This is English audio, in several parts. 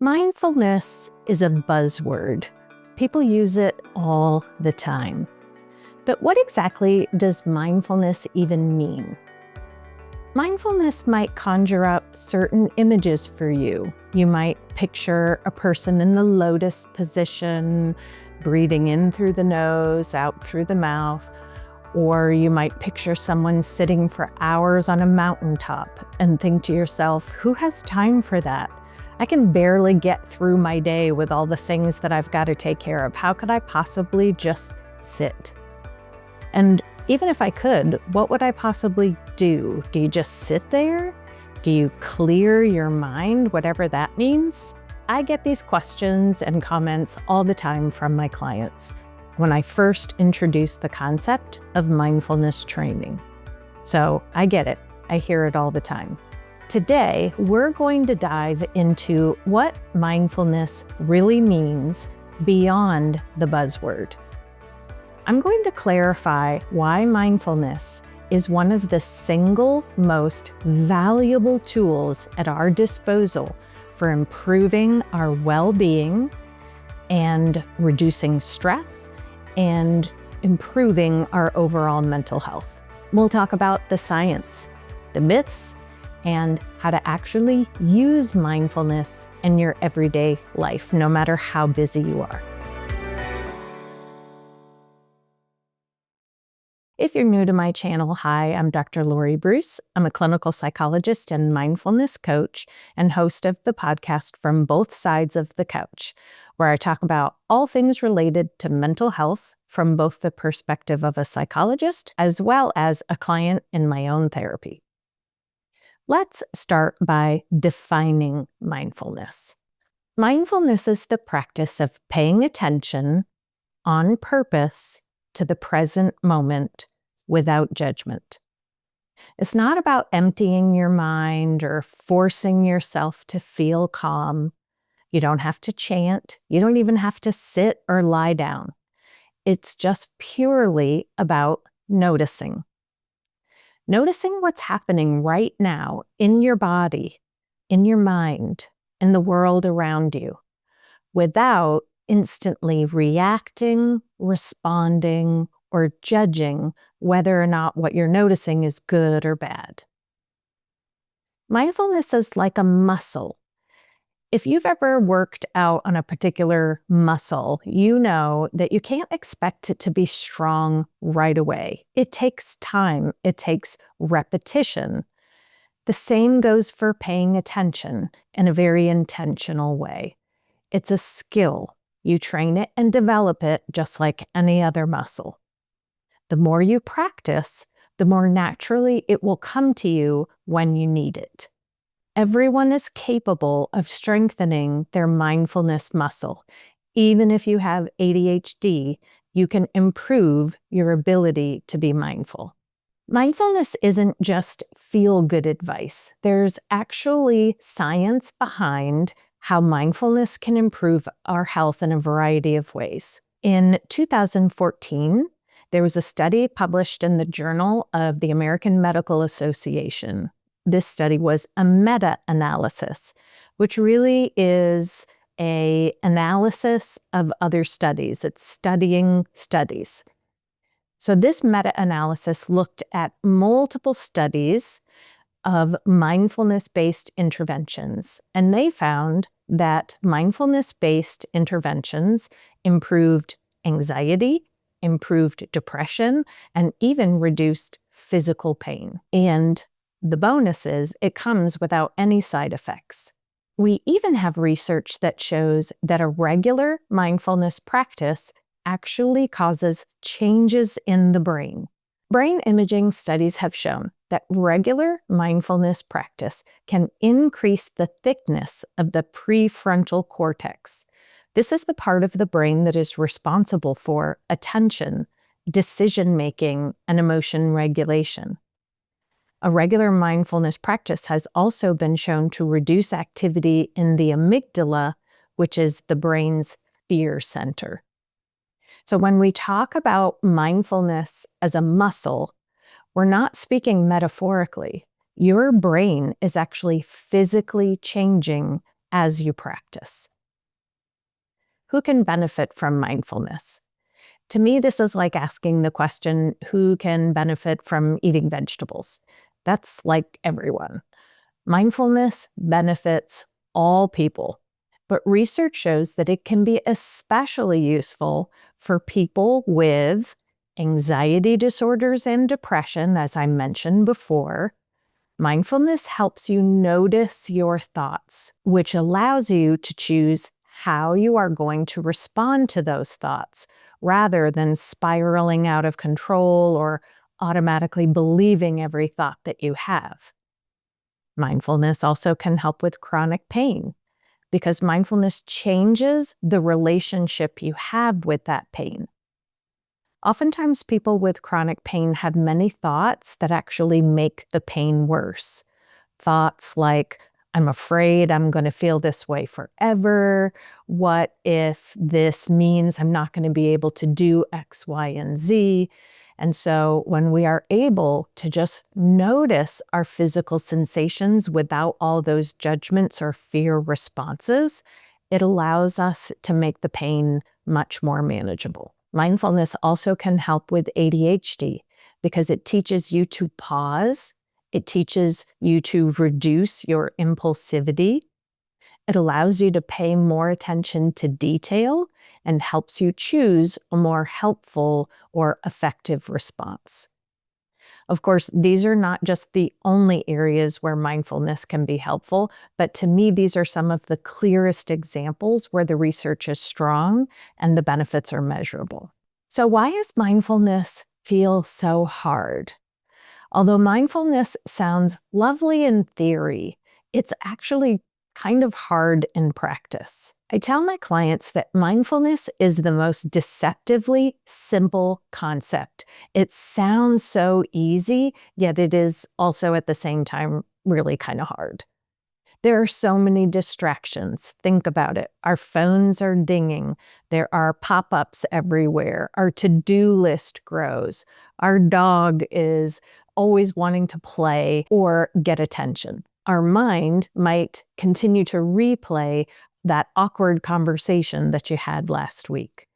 Mindfulness is a buzzword. People use it all the time. But what exactly does mindfulness even mean? Mindfulness might conjure up certain images for you. You might picture a person in the lotus position, breathing in through the nose, out through the mouth. Or you might picture someone sitting for hours on a mountaintop and think to yourself, who has time for that? I can barely get through my day with all the things that I've got to take care of. How could I possibly just sit? And even if I could, what would I possibly do? Do you just sit there? Do you clear your mind, whatever that means? I get these questions and comments all the time from my clients when I first introduced the concept of mindfulness training. So I get it. I hear it all the time. Today, we're going to dive into what mindfulness really means beyond the buzzword. I'm going to clarify why mindfulness is one of the single most valuable tools at our disposal for improving our well-being and reducing stress and improving our overall mental health. We'll talk about the science, the myths, and how to actually use mindfulness in your everyday life, no matter how busy you are. If you're new to my channel, hi, I'm Dr. Lori Bruce. I'm a clinical psychologist and mindfulness coach and host of the podcast From Both Sides of the Couch, where I talk about all things related to mental health from both the perspective of a psychologist as well as a client in my own therapy. Let's start by defining mindfulness. Mindfulness is the practice of paying attention on purpose to the present moment without judgment. It's not about emptying your mind or forcing yourself to feel calm. You don't have to chant. You don't even have to sit or lie down. It's just purely about noticing. Noticing what's happening right now in your body, in your mind, in the world around you, without instantly reacting, responding, or judging whether or not what you're noticing is good or bad. Mindfulness is like a muscle. If you've ever worked out on a particular muscle, you know that you can't expect it to be strong right away. It takes time. It takes repetition. The same goes for paying attention in a very intentional way. It's a skill. You train it and develop it just like any other muscle. The more you practice, the more naturally it will come to you when you need it. Everyone is capable of strengthening their mindfulness muscle. Even if you have ADHD, you can improve your ability to be mindful. Mindfulness isn't just feel-good advice. There's actually science behind how mindfulness can improve our health in a variety of ways. In 2014, there was a study published in the Journal of the American Medical Association. This study was a meta-analysis, which really is an analysis of other studies. It's studying studies. So this meta-analysis looked at multiple studies of mindfulness-based interventions, and they found that mindfulness-based interventions improved anxiety, improved depression, and even reduced physical pain. And the bonus is it comes without any side effects. We even have research that shows that a regular mindfulness practice actually causes changes in the brain. Brain imaging studies have shown that regular mindfulness practice can increase the thickness of the prefrontal cortex. This is the part of the brain that is responsible for attention, decision-making, and emotion regulation. A regular mindfulness practice has also been shown to reduce activity in the amygdala, which is the brain's fear center. So when we talk about mindfulness as a muscle, we're not speaking metaphorically. Your brain is actually physically changing as you practice. Who can benefit from mindfulness? To me, this is like asking the question, who can benefit from eating vegetables? That's like everyone. Mindfulness benefits all people, but research shows that it can be especially useful for people with anxiety disorders and depression, as I mentioned before. Mindfulness helps you notice your thoughts, which allows you to choose how you are going to respond to those thoughts, rather than spiraling out of control or automatically believing every thought that you have. Mindfulness also can help with chronic pain, because mindfulness changes the relationship you have with that pain. Oftentimes, people with chronic pain have many thoughts that actually make the pain worse. Thoughts like, I'm afraid I'm going to feel this way forever. What if this means I'm not going to be able to do X, Y, and Z? And so when we are able to just notice our physical sensations without all those judgments or fear responses, it allows us to make the pain much more manageable. Mindfulness also can help with ADHD because it teaches you to pause. It teaches you to reduce your impulsivity. It allows you to pay more attention to detail and helps you choose a more helpful or effective response. Of course, these are not just the only areas where mindfulness can be helpful, but to me, these are some of the clearest examples where the research is strong and the benefits are measurable. So why does mindfulness feel so hard? Although mindfulness sounds lovely in theory, it's actually kind of hard in practice. I tell my clients that mindfulness is the most deceptively simple concept. It sounds so easy, yet it is also at the same time really kind of hard. There are so many distractions. Think about it. Our phones are dinging. There are pop-ups everywhere. Our to-do list grows. Our dog is always wanting to play or get attention. Our mind might continue to replay that awkward conversation that you had last week.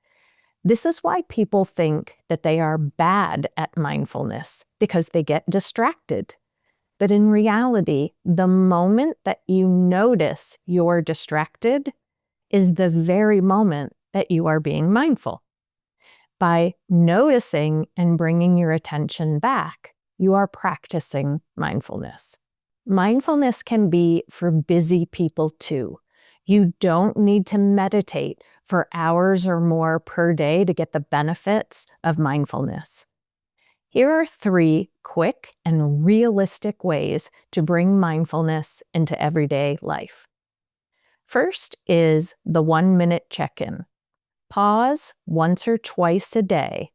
This is why people think that they are bad at mindfulness, because they get distracted. But in reality, the moment that you notice you're distracted is the very moment that you are being mindful. By noticing and bringing your attention back, you are practicing mindfulness. Mindfulness can be for busy people too. You don't need to meditate for hours or more per day to get the benefits of mindfulness. Here are 3 quick and realistic ways to bring mindfulness into everyday life. First is the 1-minute check-in. Pause once or twice a day,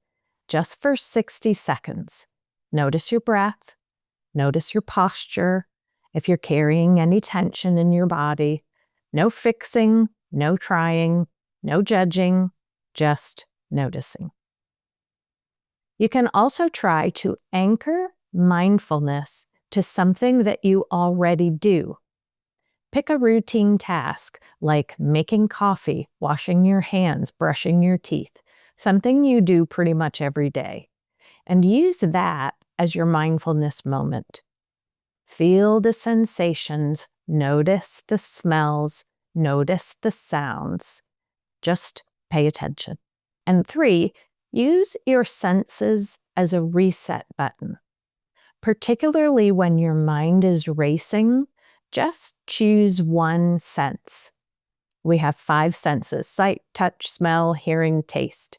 just for 60 seconds. Notice your breath, notice your posture, if you're carrying any tension in your body. No fixing, no trying, no judging, just noticing. You can also try to anchor mindfulness to something that you already do. Pick a routine task like making coffee, washing your hands, brushing your teeth, something you do pretty much every day, and use that as your mindfulness moment. Feel the sensations, notice the smells, notice the sounds. Just pay attention. And 3, use your senses as a reset button. Particularly when your mind is racing, just choose one sense. We have 5 senses: sight, touch, smell, hearing, taste.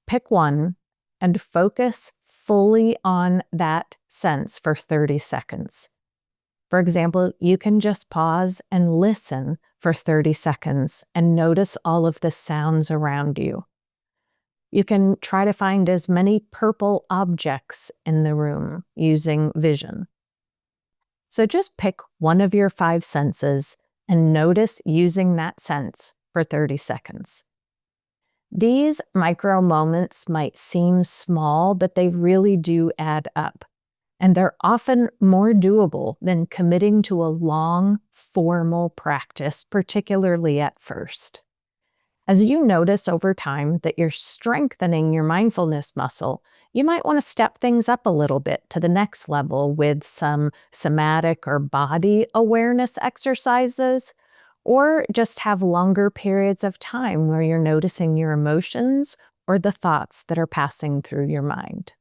Pick one and focus fully on that sense for 30 seconds. For example, you can just pause and listen for 30 seconds and notice all of the sounds around you. You can try to find as many purple objects in the room using vision. So just pick one of your 5 senses and notice using that sense for 30 seconds. These micro moments might seem small, but they really do add up. And they're often more doable than committing to a long, formal practice, particularly at first. As you notice over time that you're strengthening your mindfulness muscle, you might want to step things up a little bit to the next level with some somatic or body awareness exercises, or just have longer periods of time where you're noticing your emotions or the thoughts that are passing through your mind.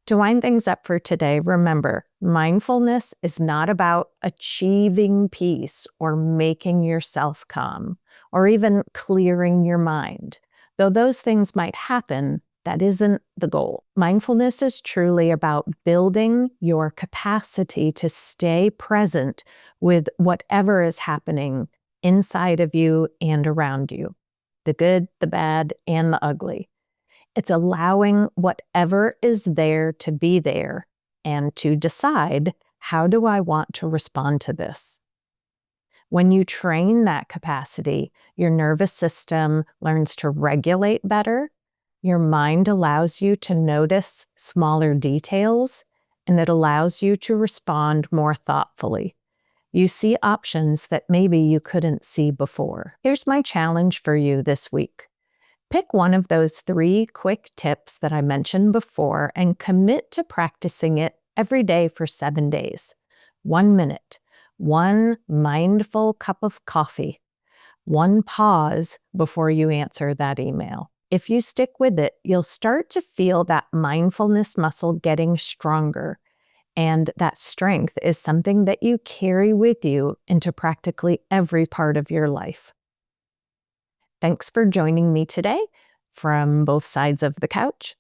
To wind things up for today, remember, mindfulness is not about achieving peace or making yourself calm, or even clearing your mind. Though those things might happen, that isn't the goal. Mindfulness is truly about building your capacity to stay present with whatever is happening inside of you and around you, the good, the bad, and the ugly. It's allowing whatever is there to be there and to decide, how do I want to respond to this? When you train that capacity, your nervous system learns to regulate better, your mind allows you to notice smaller details, and it allows you to respond more thoughtfully. You see options that maybe you couldn't see before. Here's my challenge for you this week. Pick one of those 3 quick tips that I mentioned before and commit to practicing it every day for 7 days. 1 minute, 1 mindful cup of coffee, 1 pause before you answer that email. If you stick with it, you'll start to feel that mindfulness muscle getting stronger. And that strength is something that you carry with you into practically every part of your life. Thanks for joining me today from both sides of the couch.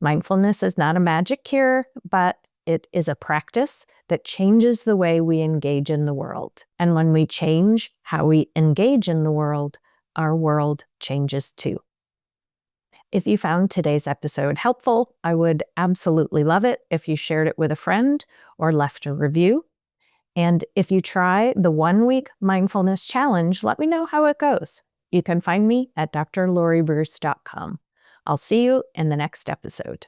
Mindfulness is not a magic cure, but it is a practice that changes the way we engage in the world. And when we change how we engage in the world, our world changes too. If you found today's episode helpful, I would absolutely love it if you shared it with a friend or left a review. And if you try the 1-week mindfulness challenge, let me know how it goes. You can find me at drloribruce.com. I'll see you in the next episode.